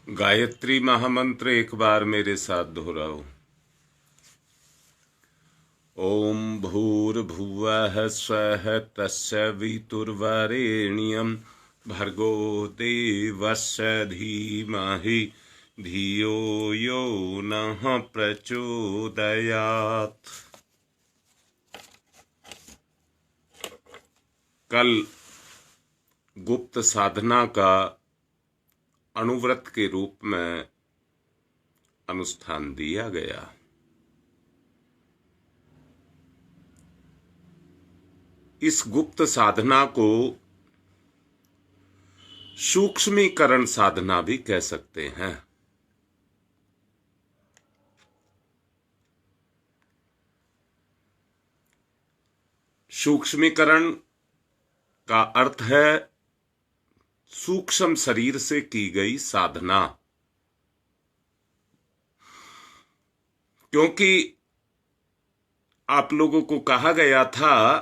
गायत्री महामंत्र एक बार मेरे साथ दोहराओ। ओम भूर्भुवः स्वः तत्सवितुर्वरेण्यं भर्गो देवस्य धीमहि धियो यो नः प्रचोदयात्। कल गुप्त साधना का अनुव्रत के रूप में अनुष्ठान दिया गया। इस गुप्त साधना को सूक्ष्मीकरण साधना भी कह सकते हैं। सूक्ष्मीकरण का अर्थ है सूक्ष्म शरीर से की गई साधना, क्योंकि आप लोगों को कहा गया था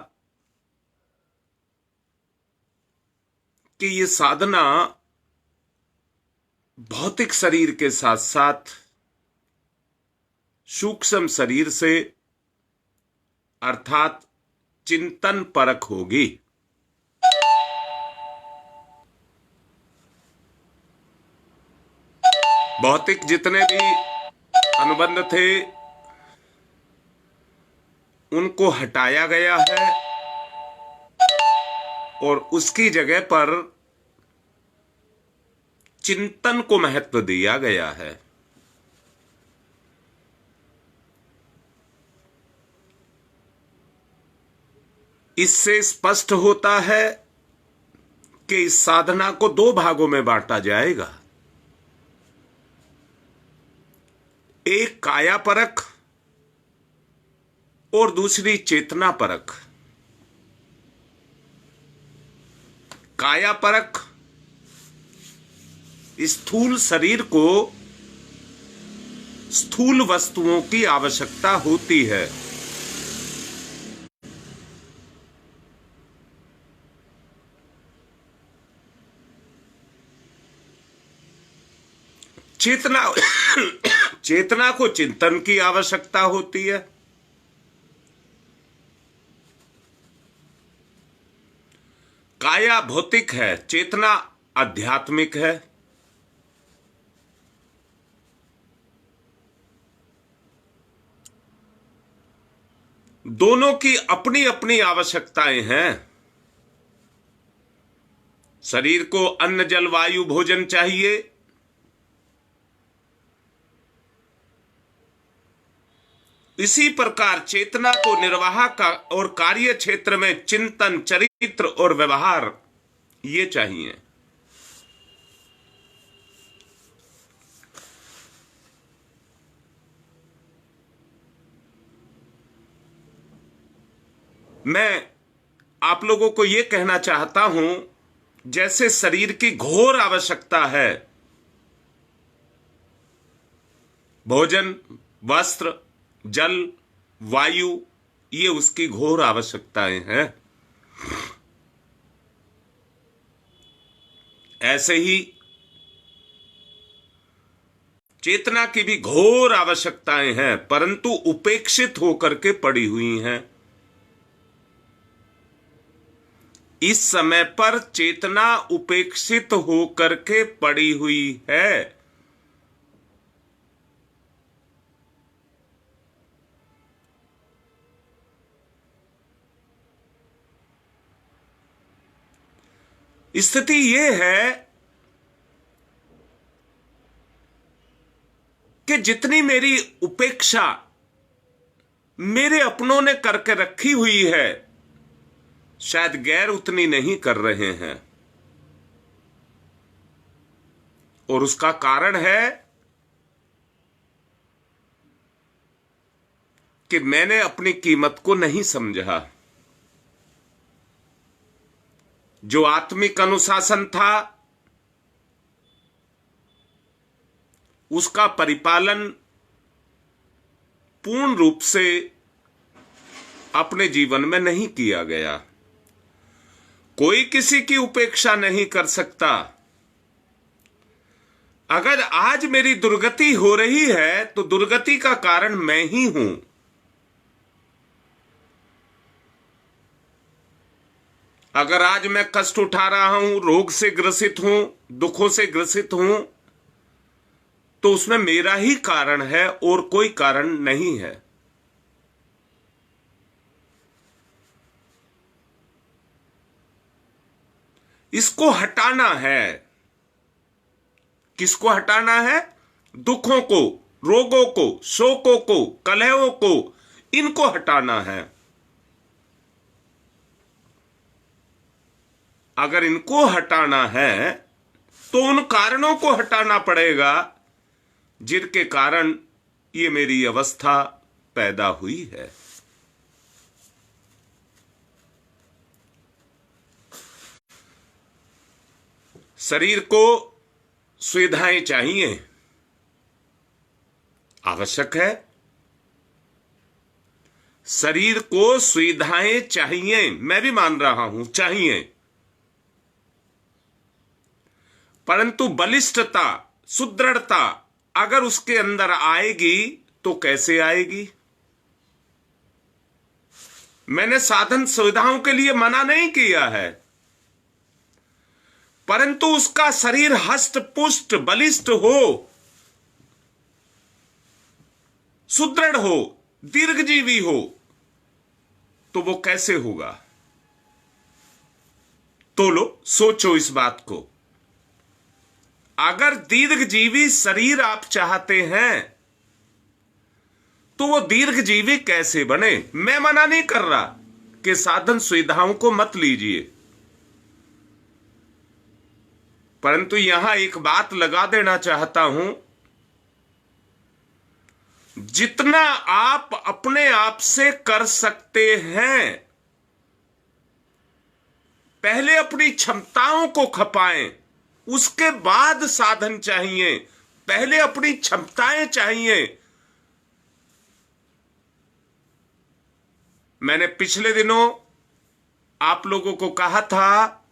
कि ये साधना भौतिक शरीर के साथ साथ सूक्ष्म शरीर से अर्थात चिंतन परक होगी। भौतिक जितने भी अनुबंध थे उनको हटाया गया है और उसकी जगह पर चिंतन को महत्व दिया गया है। इससे स्पष्ट होता है कि इस साधना को दो भागों में बांटा जाएगा। एक काया परख और दूसरी चेतना परख। काया परख स्थूल शरीर को स्थूल वस्तुओं की आवश्यकता होती है। चेतना को चिंतन की आवश्यकता होती है। काया भौतिक है, चेतना आध्यात्मिक है। दोनों की अपनी अपनी आवश्यकताएं हैं। शरीर को अन्न जल वायु भोजन चाहिए, इसी प्रकार चेतना को निर्वाह का और कार्य क्षेत्र में चिंतन, चरित्र और व्यवहार ये चाहिए। मैं आप लोगों को यह कहना चाहता हूं, जैसे शरीर की घोर आवश्यकता है भोजन, वस्त्र, जल, वायु, ये उसकी घोर आवश्यकताएं हैं। ऐसे ही चेतना की भी घोर आवश्यकताएं हैं, परंतु उपेक्षित होकर के पड़ी हुई हैं। इस समय पर चेतना उपेक्षित होकर के पड़ी हुई है। स्थिति यह है कि जितनी मेरी उपेक्षा मेरे अपनों ने करके रखी हुई है, शायद गैर उतनी नहीं कर रहे हैं। और उसका कारण है कि मैंने अपनी कीमत को नहीं समझा। जो आत्मिक अनुशासन था उसका परिपालन पूर्ण रूप से अपने जीवन में नहीं किया गया। कोई किसी की उपेक्षा नहीं कर सकता, अगर आज मेरी दुर्गति हो रही है तो दुर्गति का कारण मैं ही हूं। अगर आज मैं कष्ट उठा रहा हूं, रोग से ग्रसित हूं, दुखों से ग्रसित हूं, तो उसमें मेरा ही कारण है और कोई कारण नहीं है। इसको हटाना है। किसको हटाना है? दुखों को, रोगों को, शोकों को, कलहों को, इनको हटाना है। अगर इनको हटाना है तो उन कारणों को हटाना पड़ेगा जिनके कारण ये मेरी अवस्था पैदा हुई है। शरीर को सुविधाएं चाहिए, आवश्यक है। शरीर को सुविधाएं चाहिए, मैं भी मान रहा हूं, चाहिए। परंतु बलिष्ठता, सुदृढ़ता अगर उसके अंदर आएगी तो कैसे आएगी? मैंने साधन सुविधाओं के लिए मना नहीं किया है, परंतु उसका शरीर हष्ट पुष्ट बलिष्ठ हो, सुदृढ़ हो, दीर्घजीवी हो, तो वो कैसे होगा? तो लो, सोचो इस बात को। अगर दीर्घजीवी शरीर आप चाहते हैं तो वो दीर्घजीवी कैसे बने? मैं मना नहीं कर रहा कि साधन सुविधाओं को मत लीजिए, परंतु यहां एक बात लगा देना चाहता हूं, जितना आप अपने आप से कर सकते हैं, पहले अपनी क्षमताओं को खपाएं, उसके बाद साधन चाहिए। पहले अपनी क्षमताएं चाहिए। मैंने पिछले दिनों आप लोगों को कहा था,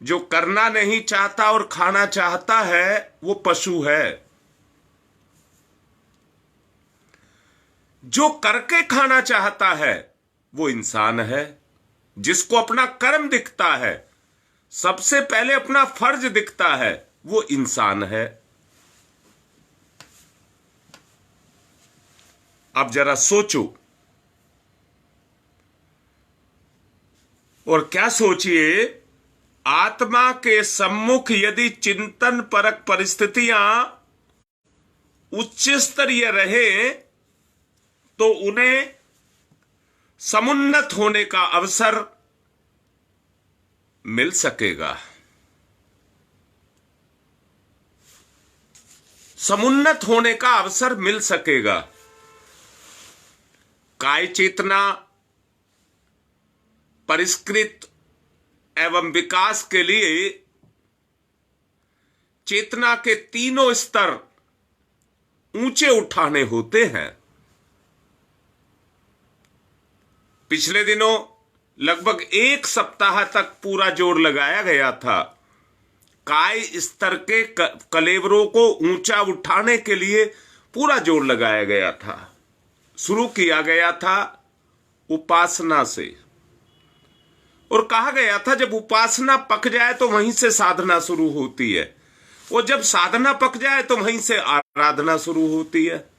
जो करना नहीं चाहता और खाना चाहता है वो पशु है। जो करके खाना चाहता है वो इंसान है। जिसको अपना कर्म दिखता है, सबसे पहले अपना फर्ज दिखता है, वो इंसान है। अब जरा सोचो, और क्या सोचिए, आत्मा के सम्मुख यदि चिंतन परक परिस्थितियां उच्च स्तरीय रहे तो उन्हें समुन्नत होने का अवसर मिल सकेगा। समुन्नत होने का अवसर मिल सकेगा। काय चेतना परिष्कृत एवं विकास के लिए चेतना के तीनों स्तर ऊंचे उठाने होते हैं। पिछले दिनों लगभग 1 सप्ताह तक पूरा जोर लगाया गया था काय स्तर के कलेवरों को ऊंचा उठाने के लिए पूरा जोर लगाया गया था। शुरू किया गया था उपासना से, और कहा गया था जब उपासना पक जाए तो वहीं से साधना शुरू होती है, और जब साधना पक जाए तो वहीं से आराधना शुरू होती है।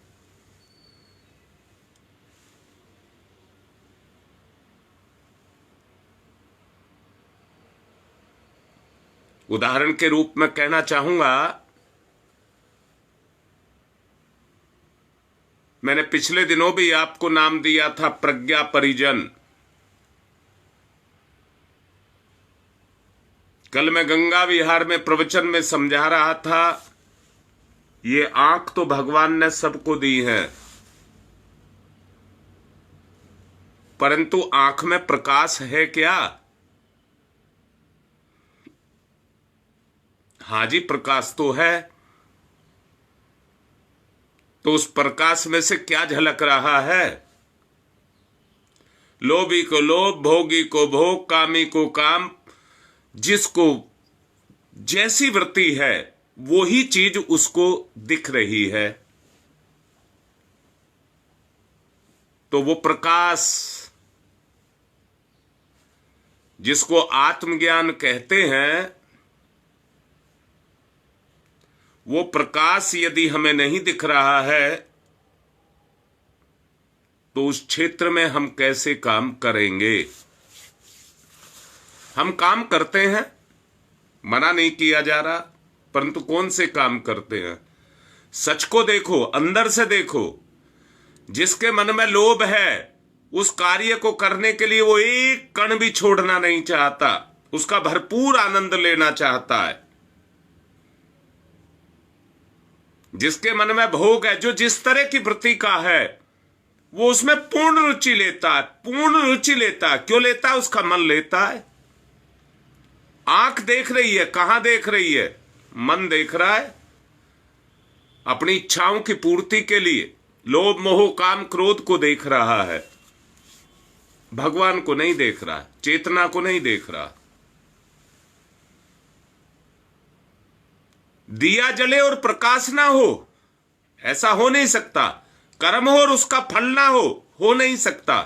उदाहरण के रूप में कहना चाहूंगा, मैंने पिछले दिनों भी आपको नाम दिया था प्रज्ञा परिजन। कल मैं गंगा विहार में प्रवचन में समझा रहा था, ये आंख तो भगवान ने सबको दी है, परंतु आंख में प्रकाश है क्या? हां जी, प्रकाश तो है। तो उस प्रकाश में से क्या झलक रहा है? लोभी को लोभ, भोगी को भोग, कामी को काम। जिसको जैसी वृत्ति है वो ही चीज उसको दिख रही है। तो वो प्रकाश जिसको आत्मज्ञान कहते हैं, वो प्रकाश यदि हमें नहीं दिख रहा है तो उस क्षेत्र में हम कैसे काम करेंगे? हम काम करते हैं, मना नहीं किया जा रहा, परंतु कौन से काम करते हैं? सच को देखो, अंदर से देखो। जिसके मन में लोभ है उस कार्य को करने के लिए वो एक कण भी छोड़ना नहीं चाहता, उसका भरपूर आनंद लेना चाहता है। जिसके मन में भोग है, जो जिस तरह की वृत्ति का है, वो उसमें पूर्ण रुचि लेता है। पूर्ण रुचि लेता है, क्यों लेता है? उसका मन लेता है। आंख देख रही है, कहां देख रही है? मन देख रहा है। अपनी इच्छाओं की पूर्ति के लिए लोभ मोह काम क्रोध को देख रहा है, भगवान को नहीं देख रहा, चेतना को नहीं देख रहा। दिया जले और प्रकाश ना हो, ऐसा हो नहीं सकता। कर्म हो और उसका फल ना हो नहीं सकता।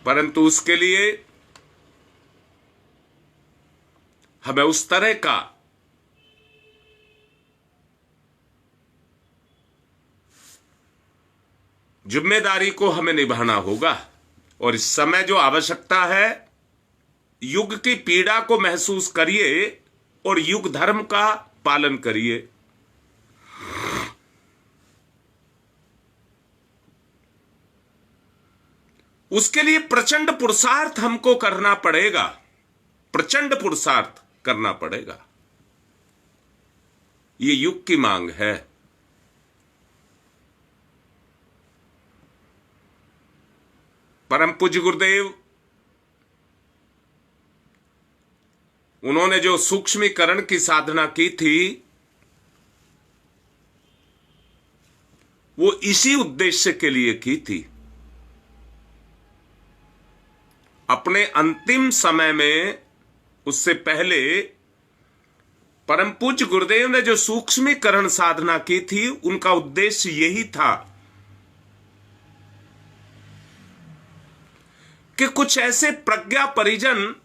परंतु उसके लिए हमें उस तरह का जिम्मेदारी को हमें निभाना होगा। और इस समय जो आवश्यकता है, युग की पीड़ा को महसूस करिए और युग धर्म का पालन करिए। उसके लिए प्रचंड पुरुषार्थ हमको करना पड़ेगा, प्रचंड पुरुषार्थ करना पड़ेगा। ये युग की मांग है। परम पूज्य गुरुदेव, उन्होंने जो सूक्ष्मीकरण की साधना की थी, वो इसी उद्देश्य के लिए की थी। अपने अंतिम समय में, उससे पहले परम पूज्य गुरुदेव ने जो सूक्ष्मीकरण साधना की थी, उनका उद्देश्य यही था कि कुछ ऐसे प्रज्ञा परिजन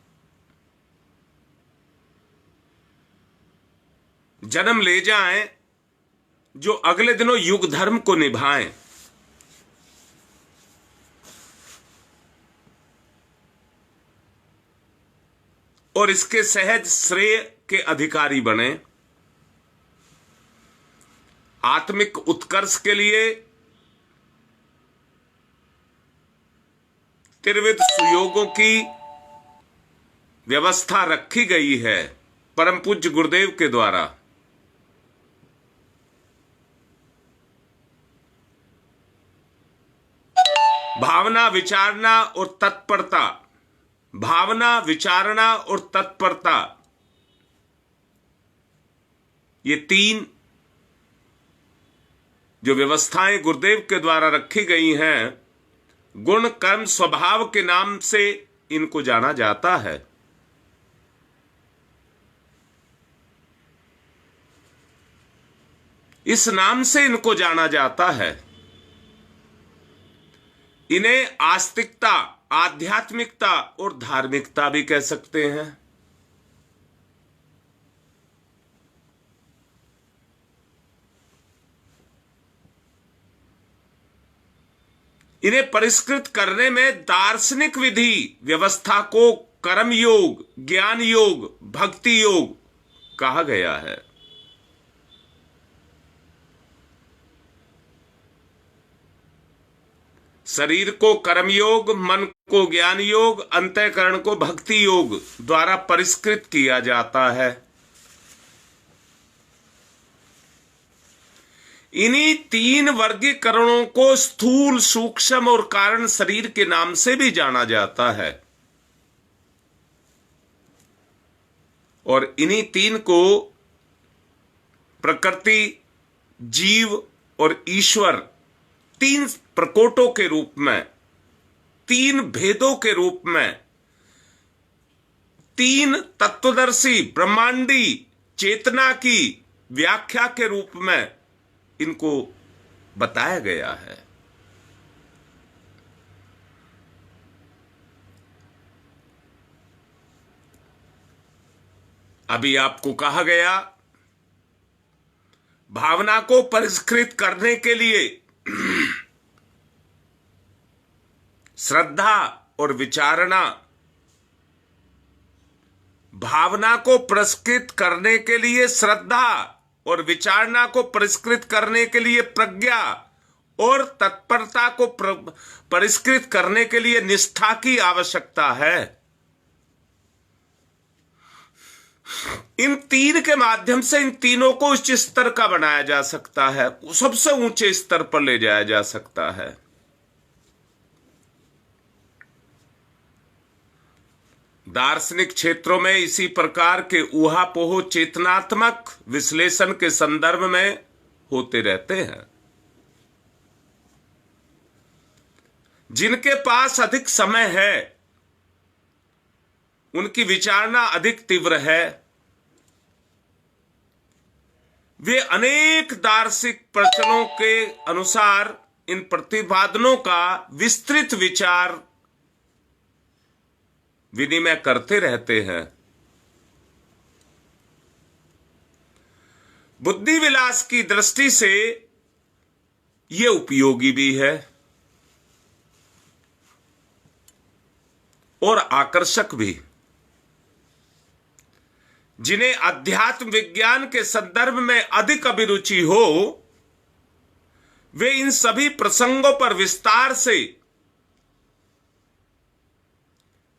जन्म ले जाएं जो अगले दिनों युग धर्म को निभाएं। और इसके सहज श्रेय के अधिकारी बने। आत्मिक उत्कर्ष के लिए त्रिविध सुयोगों की व्यवस्था रखी गई है परम पूज्य गुरुदेव के द्वारा। भावना, विचारना और तत्परता, भावना, विचारना और तत्परता, ये तीन जो व्यवस्थाएं गुरुदेव के द्वारा रखी गई हैं, गुण कर्म स्वभाव के नाम से इनको जाना जाता है। इस नाम से इनको जाना जाता है। इन्हें आस्तिकता, आध्यात्मिकता और धार्मिकता भी कह सकते हैं। इन्हें परिष्कृत करने में दार्शनिक विधि व्यवस्था को कर्म योग, ज्ञान योग, भक्ति योग कहा गया है। शरीर को कर्म योग, मन को ज्ञान योग, अंतःकरण को भक्ति योग द्वारा परिष्कृत किया जाता है। इन्हीं तीन वर्गीकरणों को स्थूल, सूक्ष्म और कारण शरीर के नाम से भी जाना जाता है। और इन्हीं तीन को प्रकृति, जीव और ईश्वर, तीन प्रकोटों के रूप में तीन भेदों के रूप में, तीन तत्वदर्शी ब्रह्मांडी चेतना की व्याख्या के रूप में इनको बताया गया है। अभी आपको कहा गया भावना को परिष्कृत करने के लिए श्रद्धा और विचारणा, भावना को परिष्कृत करने के लिए श्रद्धा और विचारणा को परिष्कृत करने के लिए प्रज्ञा और तत्परता को परिष्कृत करने के लिए निष्ठा की आवश्यकता है। इन तीन के माध्यम से इन तीनों को उच्च स्तर का बनाया जा सकता है, सबसे ऊंचे स्तर पर ले जाया जा सकता है। दार्शनिक क्षेत्रों में इसी प्रकार के ऊहापोह चेतनात्मक विश्लेषण के संदर्भ में होते रहते हैं। जिनके पास अधिक समय है उनकी विचारणा अधिक तीव्र है। वे अनेक दार्शनिक प्रचलों के अनुसार इन प्रतिपादनों का विस्तृत विचार विनिमय करते रहते हैं। बुद्धि विलास की दृष्टि से यह उपयोगी भी है और आकर्षक भी। जिन्हें अध्यात्म विज्ञान के संदर्भ में अधिक अभिरुचि हो, वे इन सभी प्रसंगों पर विस्तार से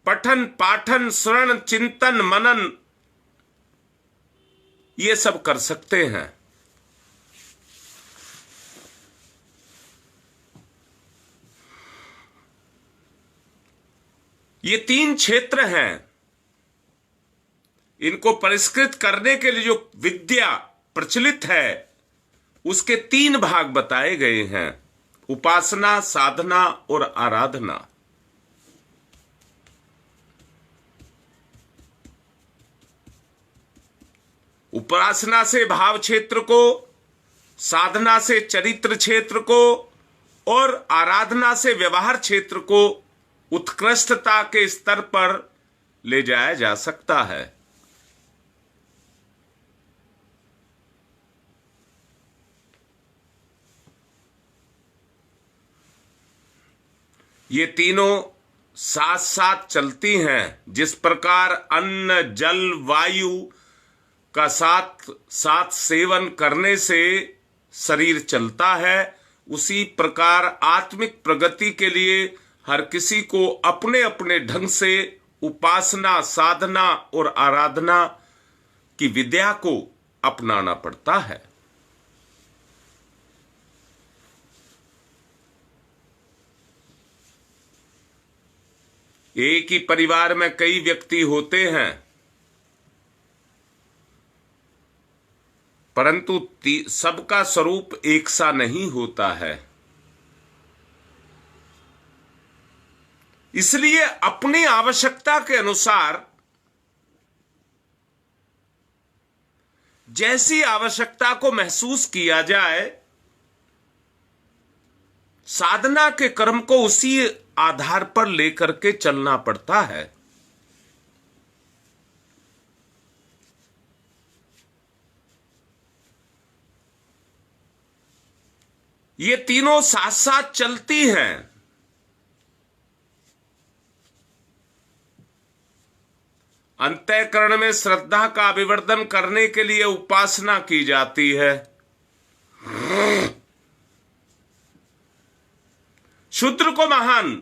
पठन पाठन श्रवण चिंतन मनन ये सब कर सकते हैं। ये तीन क्षेत्र हैं, इनको परिष्कृत करने के लिए जो विद्या प्रचलित है उसके तीन भाग बताए गए हैं: उपासना, साधना और आराधना। उपासना से भाव क्षेत्र को, साधना से चरित्र क्षेत्र को और आराधना से व्यवहार क्षेत्र को उत्कृष्टता के स्तर पर ले जाया जा सकता है। ये तीनों साथ साथ चलती हैं। जिस प्रकार अन्न जल वायु का साथ साथ सेवन करने से शरीर चलता है, उसी प्रकार आत्मिक प्रगति के लिए हर किसी को अपने अपने ढंग से उपासना, साधना और आराधना की विद्या को अपनाना पड़ता है। एक ही परिवार में कई व्यक्ति होते हैं, परंतु सबका स्वरूप एक सा नहीं होता है। इसलिए अपनी आवश्यकता के अनुसार, जैसी आवश्यकता को महसूस किया जाए, साधना के कर्म को उसी आधार पर लेकर के चलना पड़ता है। ये तीनों साथ साथ चलती हैं। अंतःकरण में श्रद्धा का अभिवर्धन करने के लिए उपासना की जाती है। शूद्र को महान,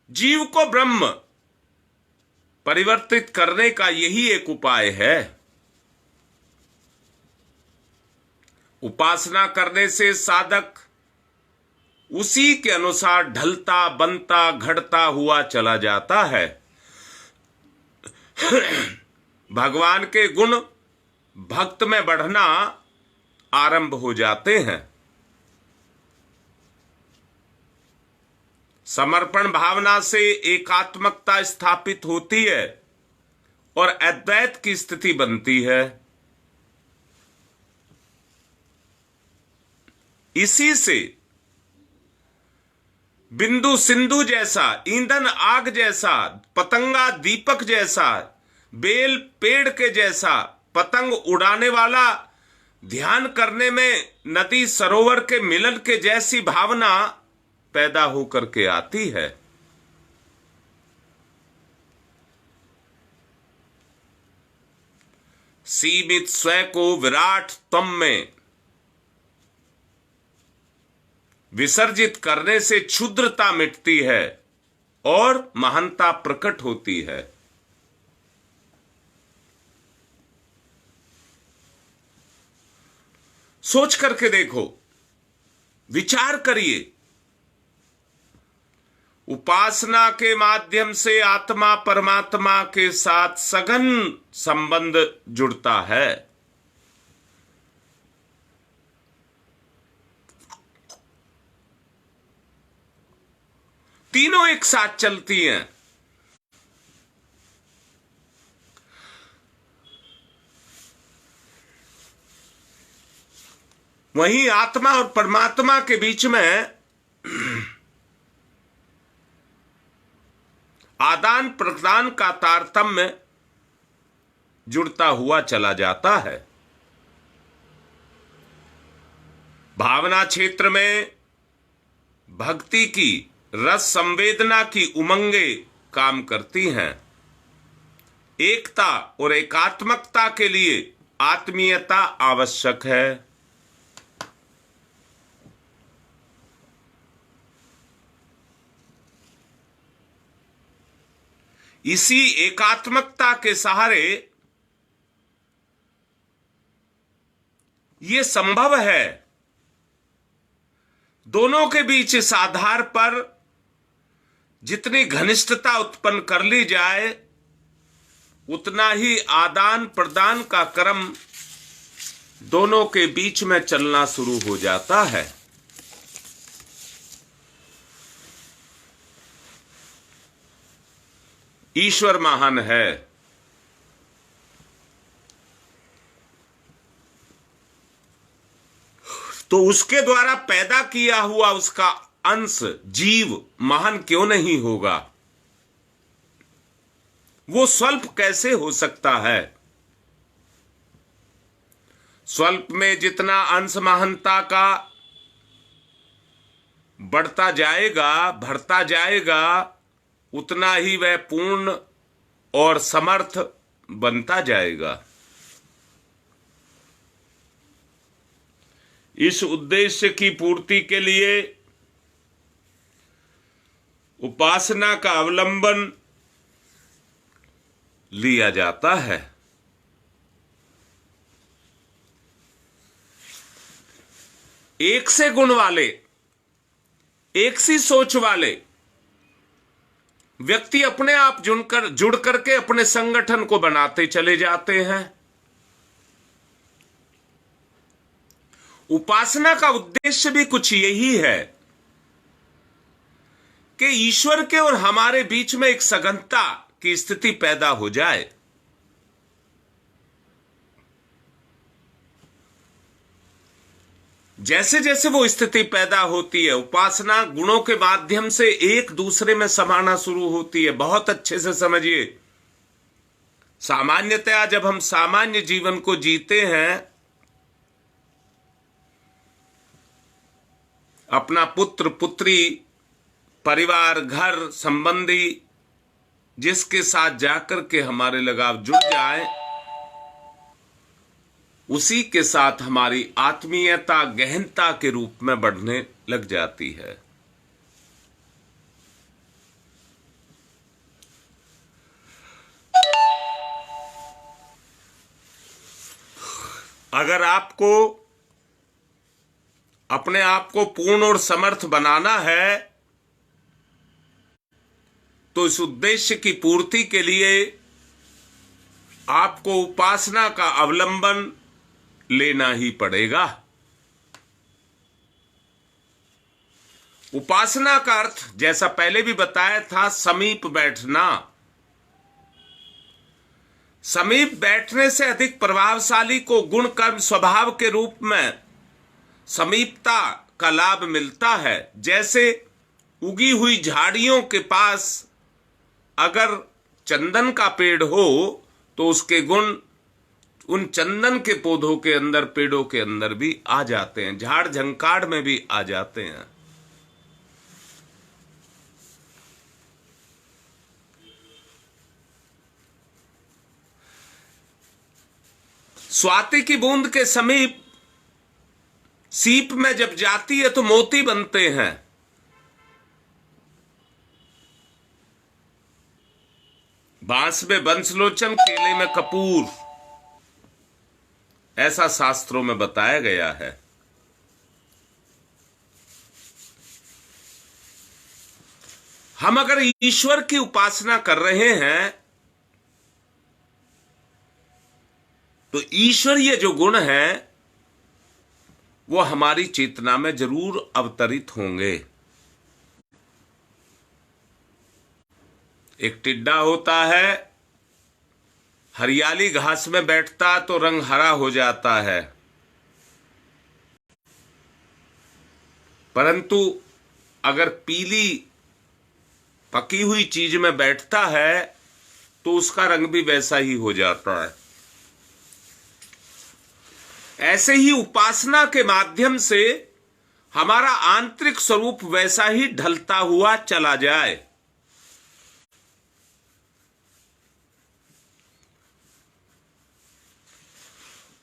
जीव को ब्रह्म परिवर्तित करने का यही एक उपाय है। उपासना करने से साधक उसी के अनुसार ढलता बनता घटता हुआ चला जाता है। भगवान के गुण भक्त में बढ़ना आरंभ हो जाते हैं। समर्पण भावना से एकात्मकता स्थापित होती है और अद्वैत की स्थिति बनती है। इसी से बिंदु सिंधु जैसा, ईंधन आग जैसा, पतंगा दीपक जैसा, बेल पेड़ के जैसा, पतंग उड़ाने वाला ध्यान करने में नदी सरोवर के मिलन के जैसी भावना पैदा होकर के आती है। सीमित स्व को विराट तम में विसर्जित करने से क्षुद्रता मिटती है और महानता प्रकट होती है। सोच करके देखो, विचार करिए। उपासना के माध्यम से आत्मा परमात्मा के साथ सघन संबंध जुड़ता है। तीनों एक साथ चलती हैं। वहीं आत्मा और परमात्मा के बीच में आदान प्रदान का तारतम्य जुड़ता हुआ चला जाता है। भावना क्षेत्र में भक्ति की रस संवेदना की उमंगे काम करती हैं। एकता और एकात्मकता के लिए आत्मीयता आवश्यक है। इसी एकात्मकता के सहारे ये संभव है। दोनों के बीच इस आधार पर जितनी घनिष्ठता उत्पन्न कर ली जाए, उतना ही आदान प्रदान का क्रम दोनों के बीच में चलना शुरू हो जाता है। ईश्वर महान है। तो उसके द्वारा पैदा किया हुआ उसका अंश जीव महान क्यों नहीं होगा? वो स्वल्प कैसे हो सकता है? स्वल्प में जितना अंश महानता का बढ़ता जाएगा, भरता जाएगा, उतना ही वह पूर्ण और समर्थ बनता जाएगा। इस उद्देश्य की पूर्ति के लिए उपासना का अवलंबन लिया जाता है। एक से गुण वाले, एक सी सोच वाले व्यक्ति अपने आप जुड़ करके अपने संगठन को बनाते चले जाते हैं। उपासना का उद्देश्य भी कुछ यही है कि ईश्वर के और हमारे बीच में एक सघनता की स्थिति पैदा हो जाए। जैसे जैसे वो स्थिति पैदा होती है, उपासना गुणों के माध्यम से एक दूसरे में समाना शुरू होती है। बहुत अच्छे से समझिए। सामान्यतया जब हम सामान्य जीवन को जीते हैं, अपना पुत्र पुत्री, परिवार, घर, संबंधी जिसके साथ जाकर के हमारे लगाव जुड़ जाए, उसी के साथ हमारी आत्मीयता गहनता के रूप में बढ़ने लग जाती है। अगर आपको अपने आप को पूर्ण और समर्थ बनाना है, तो इस उद्देश्य की पूर्ति के लिए आपको उपासना का अवलंबन लेना ही पड़ेगा। उपासना का अर्थ जैसा पहले भी बताया था, समीप बैठना। समीप बैठने से अधिक प्रभावशाली को गुण कर्म स्वभाव के रूप में समीपता का लाभ मिलता है। जैसे उगी हुई झाड़ियों के पास अगर चंदन का पेड़ हो तो उसके गुण उन चंदन के पौधों के अंदर, पेड़ों के अंदर भी आ जाते हैं, झाड़ झंकाड़ में भी आ जाते हैं। स्वाति की बूंद के समीप सीप में जब जाती है तो मोती बनते हैं। बांस में बंसलोचन, केले में कपूर, ऐसा शास्त्रों में बताया गया है। हम अगर ईश्वर की उपासना कर रहे हैं तो ईश्वरीय जो गुण हैं वो हमारी चेतना में जरूर अवतरित होंगे। एक टिड्डा होता है, हरियाली घास में बैठता तो रंग हरा हो जाता है, परंतु अगर पीली पकी हुई चीज में बैठता है तो उसका रंग भी वैसा ही हो जाता है। ऐसे ही उपासना के माध्यम से हमारा आंतरिक स्वरूप वैसा ही ढलता हुआ चला जाए।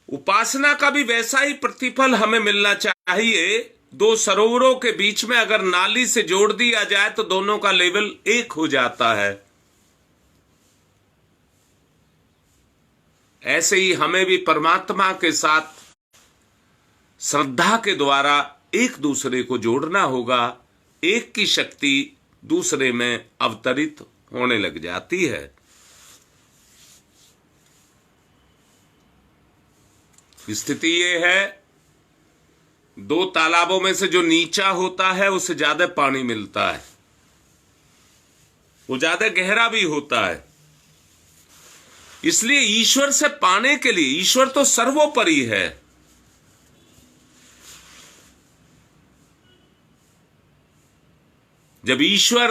उपासना का भी वैसा ही प्रतिफल हमें मिलना चाहिए। दो सरोवरों के बीच में अगर नाली से जोड़ दिया जाए तो दोनों का लेवल एक हो जाता है। ऐसे ही हमें भी परमात्मा के साथ श्रद्धा के द्वारा एक दूसरे को जोड़ना होगा। एक की शक्ति दूसरे में अवतरित होने लग जाती है। स्थिति ये है, दो तालाबों में से जो नीचा होता है उसे ज्यादा पानी मिलता है, वो ज्यादा गहरा भी होता है। इसलिए ईश्वर से पाने के लिए, ईश्वर तो सर्वोपरि है, जब ईश्वर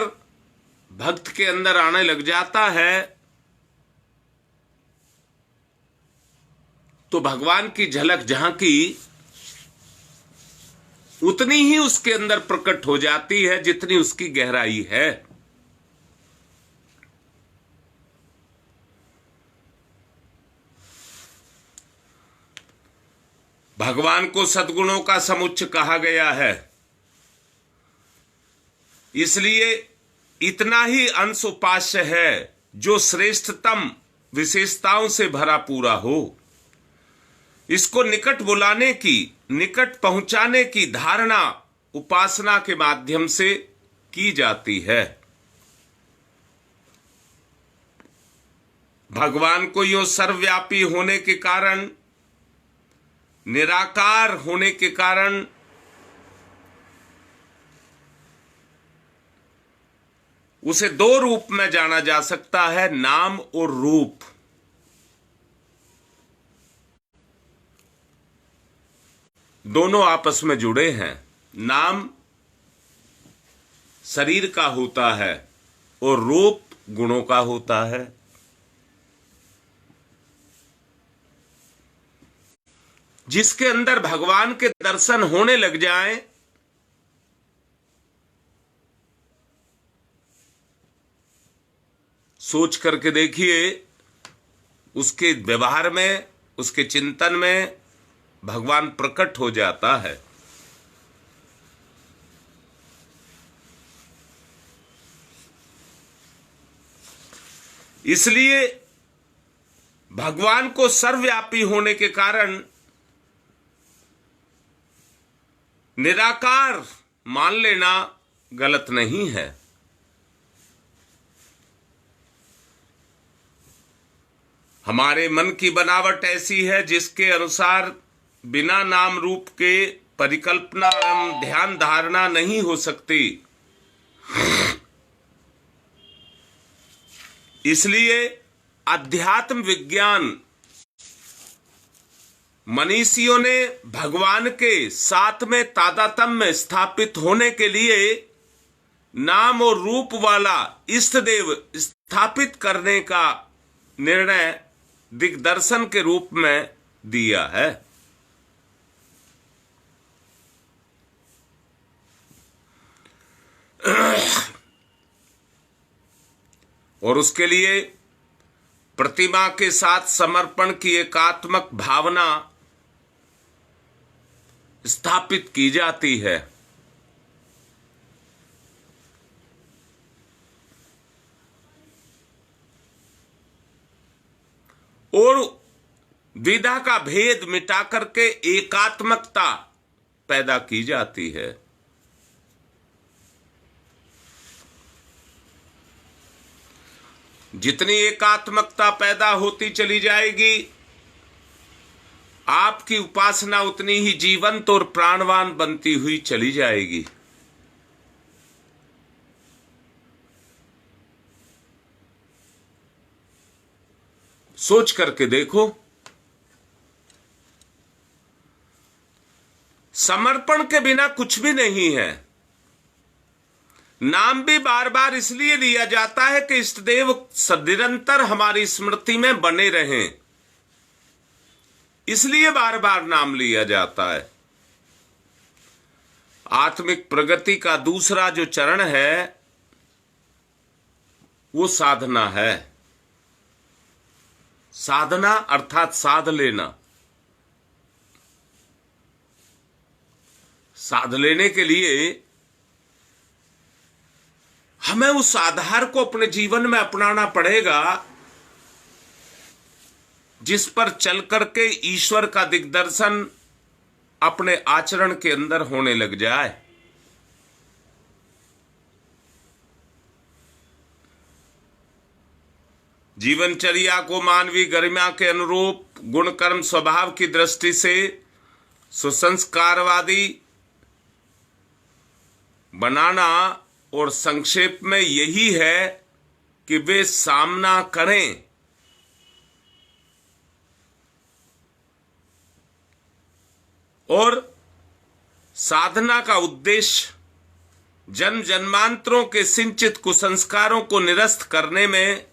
भक्त के अंदर आने लग जाता है तो भगवान की झलक झांकी उतनी ही उसके अंदर प्रकट हो जाती है जितनी उसकी गहराई है। भगवान को सद्गुणों का समुच्चय कहा गया है, इसलिए इतना ही अंश उपास्य है जो श्रेष्ठतम विशेषताओं से भरा पूरा हो। इसको निकट बुलाने की, निकट पहुंचाने की धारणा उपासना के माध्यम से की जाती है। भगवान को यो सर्वव्यापी होने के कारण, निराकार होने के कारण उसे दो रूप में जाना जा सकता है, नाम और रूप। दोनों आपस में जुड़े हैं। नाम शरीर का होता है और रूप गुणों का होता है। जिसके अंदर भगवान के दर्शन होने लग जाएं, सोच करके देखिए, उसके व्यवहार में, उसके चिंतन में भगवान प्रकट हो जाता है। इसलिए भगवान को सर्वव्यापी होने के कारण निराकार मान लेना गलत नहीं है। हमारे मन की बनावट ऐसी है जिसके अनुसार बिना नाम रूप के परिकल्पना एवं ध्यान धारणा नहीं हो सकती। इसलिए अध्यात्म विज्ञान मनीषियों ने भगवान के साथ में तादात्म्य में स्थापित होने के लिए नाम और रूप वाला इष्ट देव स्थापित करने का निर्णय दिग्दर्शन के रूप में दिया है। और उसके लिए प्रतिमा के साथ समर्पण की एकात्मक भावना स्थापित की जाती है। और विधा का भेद मिटा करके एकात्मकता पैदा की जाती है। जितनी एकात्मकता पैदा होती चली जाएगी, आपकी उपासना उतनी ही जीवंत और प्राणवान बनती हुई चली जाएगी। सोच करके देखो, समर्पण के बिना कुछ भी नहीं है। नाम भी बार बार इसलिए लिया जाता है कि इष्ट देव निरंतर हमारी स्मृति में बने रहें, इसलिए बार बार नाम लिया जाता है। आत्मिक प्रगति का दूसरा जो चरण है वो साधना है। साधना अर्थात साध लेना। साध लेने के लिए हमें उस आधार को अपने जीवन में अपनाना पड़ेगा जिस पर चल करके ईश्वर का दिग्दर्शन अपने आचरण के अंदर होने लग जाए। जीवनचर्या को मानवीय गरिमा के अनुरूप गुण कर्म स्वभाव की दृष्टि से सुसंस्कारवादी बनाना और संक्षेप में यही है कि वे सामना करें और साधना का उद्देश्य जन्म जन्मांतरों के सिंचित कुसंस्कारों को निरस्त करने में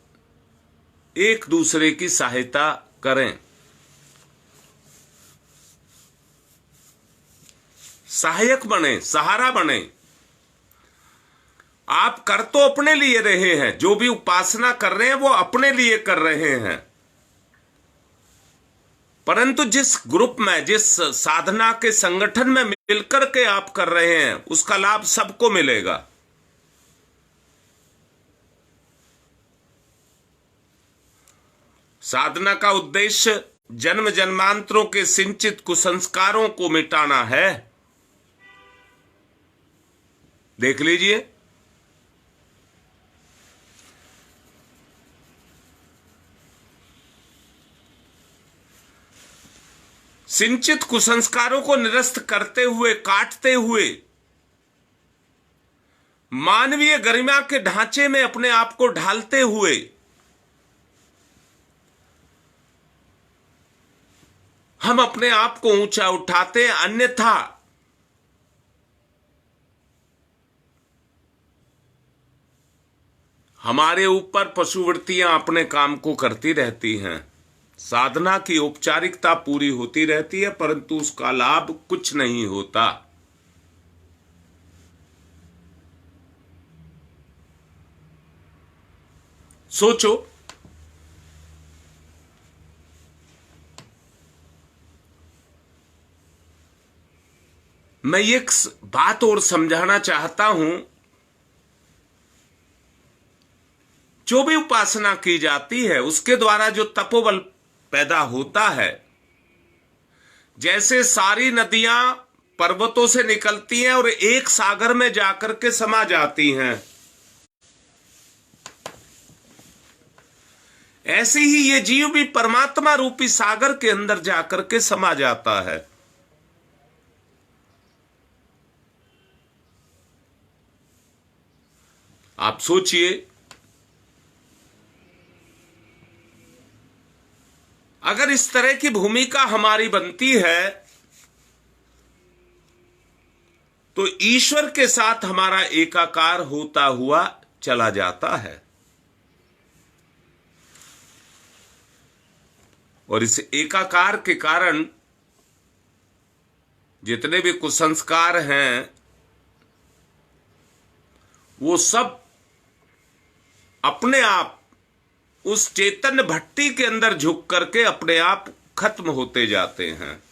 एक दूसरे की सहायता करें। सहायक बने, सहारा बने। आप कर तो अपने लिए रहे हैं, जो भी उपासना कर रहे हैं वो अपने लिए कर रहे हैं, परंतु जिस ग्रुप में, जिस साधना के संगठन में मिलकर के आप कर रहे हैं उसका लाभ सबको मिलेगा। साधना का उद्देश्य जन्म जन्मांतरों के सिंचित कुसंस्कारों को मिटाना है। देख लीजिए, सिंचित कुसंस्कारों को निरस्त करते हुए, काटते हुए मानवीय गरिमा के ढांचे में अपने आप को ढालते हुए हम अपने आप को ऊंचा उठाते हैं। अन्यथा हमारे ऊपर पशुवृत्तियां अपने काम को करती रहती हैं। साधना की औपचारिकता पूरी होती रहती है परंतु उसका लाभ कुछ नहीं होता। सोचो, मैं एक बात और समझाना चाहता हूं। जो भी उपासना की जाती है उसके द्वारा जो तपोबल पैदा होता है, जैसे सारी नदियां पर्वतों से निकलती हैं और एक सागर में जाकर के समा जाती हैं, ऐसे ही ये जीव भी परमात्मा रूपी सागर के अंदर जाकर के समा जाता है। आप सोचिए, अगर इस तरह की भूमिका हमारी बनती है तो ईश्वर के साथ हमारा एकाकार होता हुआ चला जाता है। और इस एकाकार के कारण जितने भी कुसंस्कार हैं वो सब अपने आप उस चैतन्य भट्टी के अंदर झुक करके अपने आप खत्म होते जाते हैं।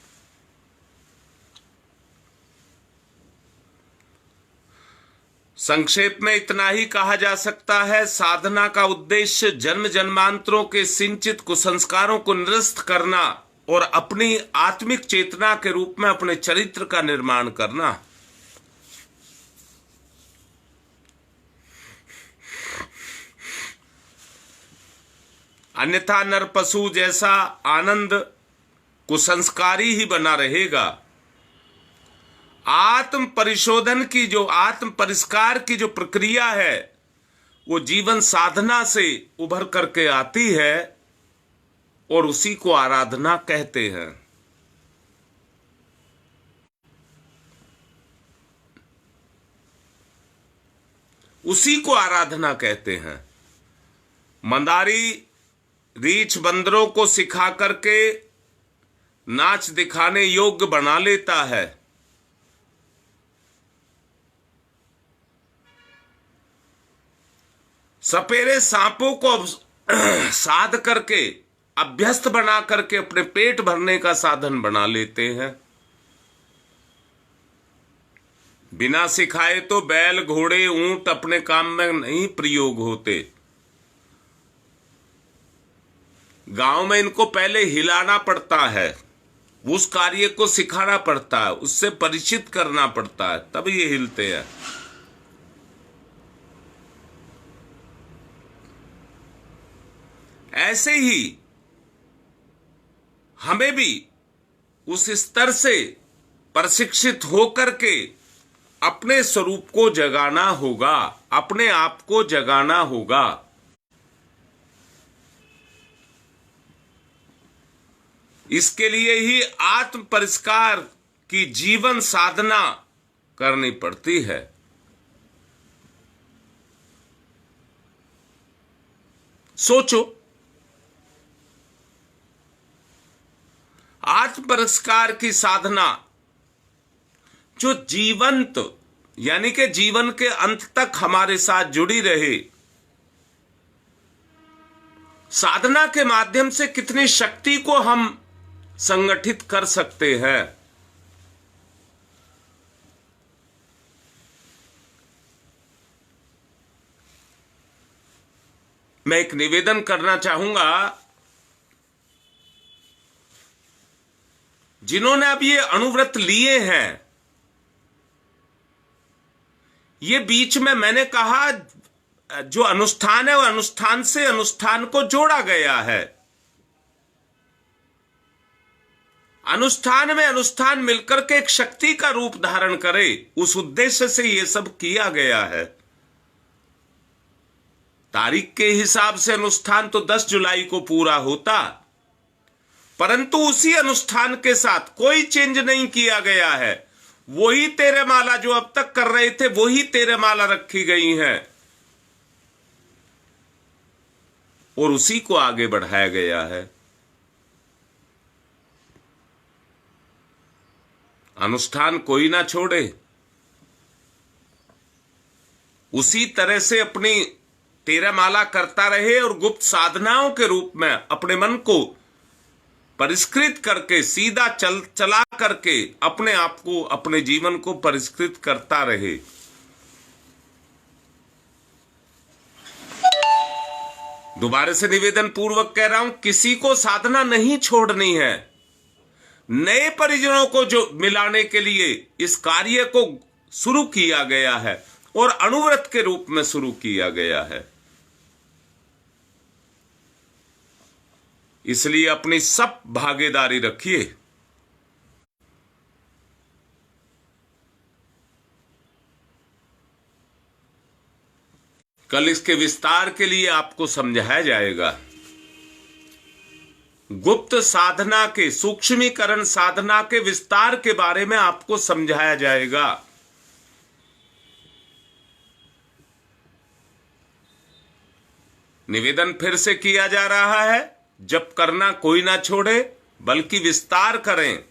संक्षेप में इतना ही कहा जा सकता है, साधना का उद्देश्य जन्म जन्मांतरों के सिंचित कुसंस्कारों को निरस्त करना और अपनी आत्मिक चेतना के रूप में अपने चरित्र का निर्माण करना। अन्यथा नर पशु जैसा आनंद कुसंस्कारी ही बना रहेगा। आत्म परिशोधन की जो आत्म परिष्कार की जो प्रक्रिया है वो जीवन साधना से उभर करके आती है और उसी को आराधना कहते हैं। उसी को आराधना कहते हैं। मंदारी रीछ बंदरों को सिखा करके नाच दिखाने योग्य बना लेता है। सपेरे सांपों को साध करके अभ्यस्त बना करके अपने पेट भरने का साधन बना लेते हैं। बिना सिखाए तो बैल घोड़े ऊंट अपने काम में नहीं प्रयोग होते। गांव में इनको पहले हिलाना पड़ता है, उस कार्य को सिखाना पड़ता है, उससे परिचित करना पड़ता है, तब ये हिलते हैं। ऐसे ही हमें भी उस स्तर से प्रशिक्षित होकर के अपने स्वरूप को जगाना होगा, अपने आप को जगाना होगा। इसके लिए ही आत्म परिष्कार की जीवन साधना करनी पड़ती है। सोचो, आत्म परिष्कार की साधना जो जीवंत यानी कि जीवन के अंत तक हमारे साथ जुड़ी रहे, साधना के माध्यम से कितनी शक्ति को हम संगठित कर सकते हैं। मैं एक निवेदन करना चाहूंगा, जिन्होंने अब ये अणुव्रत लिए हैं, ये बीच में मैंने कहा जो अनुष्ठान है वो अनुष्ठान से अनुष्ठान को जोड़ा गया है। अनुष्ठान में अनुष्ठान मिलकर के एक शक्ति का रूप धारण करे, उस उद्देश्य से ये सब किया गया है। तारीख के हिसाब से अनुष्ठान तो 10 जुलाई को पूरा होता, परंतु उसी अनुष्ठान के साथ कोई चेंज नहीं किया गया है। वही तेरे माला जो अब तक कर रहे थे वही तेरे माला रखी गई हैं और उसी को आगे बढ़ाया गया है। अनुष्ठान कोई ना छोड़े, उसी तरह से अपनी तेरा माला करता रहे और गुप्त साधनाओं के रूप में अपने मन को परिष्कृत करके सीधा चला करके अपने आप को, अपने जीवन को परिष्कृत करता रहे। दोबारा से निवेदन पूर्वक कह रहा हूं, किसी को साधना नहीं छोड़नी है। नए परिजनों को जो मिलाने के लिए इस कार्य को शुरू किया गया है और अणुव्रत के रूप में शुरू किया गया है। इसलिए अपनी सब भागीदारी रखिए। कल इसके विस्तार के लिए आपको समझाया जाएगा। गुप्त साधना के, सूक्ष्मीकरण साधना के विस्तार के बारे में आपको समझाया जाएगा। निवेदन फिर से किया जा रहा है, जब करना कोई ना छोड़े बल्कि विस्तार करें।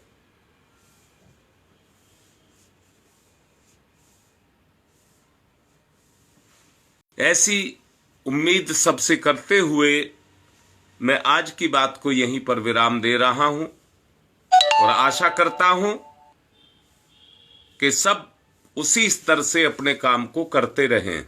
ऐसी उम्मीद सबसे करते हुए मैं आज की बात को यहीं पर विराम दे रहा हूं और आशा करता हूं कि सब उसी स्तर से अपने काम को करते रहें।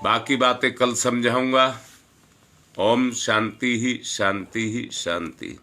बाकी बातें कल समझाऊंगा। ओम शांति ही शांति ही शांति।